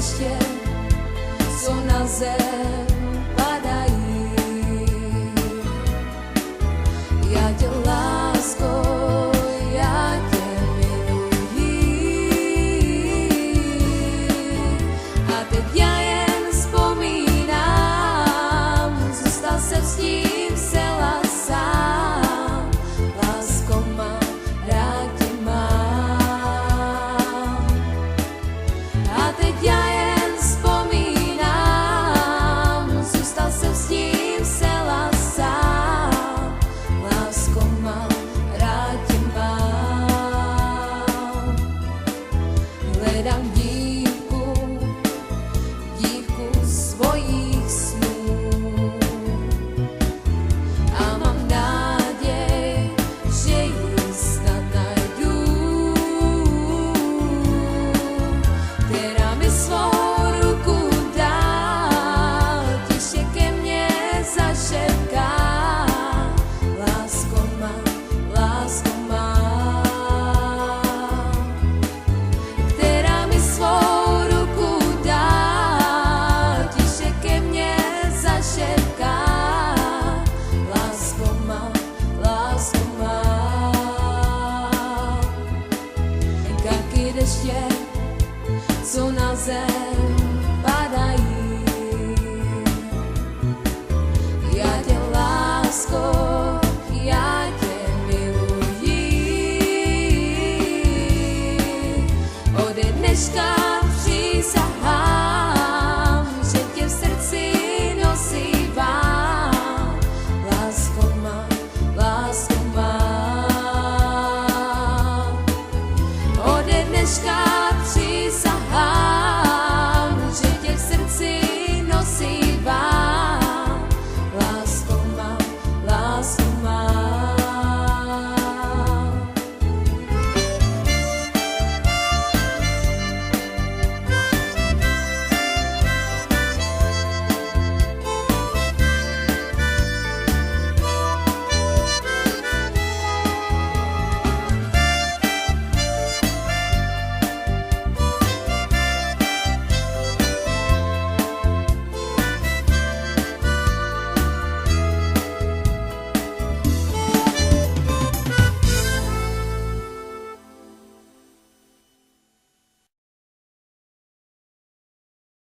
deště, co na zem padají. Já tě lásko, já tě miluji. A teď já jen vzpomínám, zůstal jsem s tím zcela sám. Lásko má, rád tě mám. A teď já jen vzpomínám, zůstal jsem s tím zcela sám. Lásko má, rád tě mám. Hledám dívku svojich snů a mám naděj, že ji snad najdu, která mi svou ruku dá, tiše ke mně zašepká. Lásko má, která mi svou ruku dá, tiše ke mně zašepká. Lásko má, kapky deště, co na zem padají. Já tě lásko, já tě miluji. Ode dneška přísahám.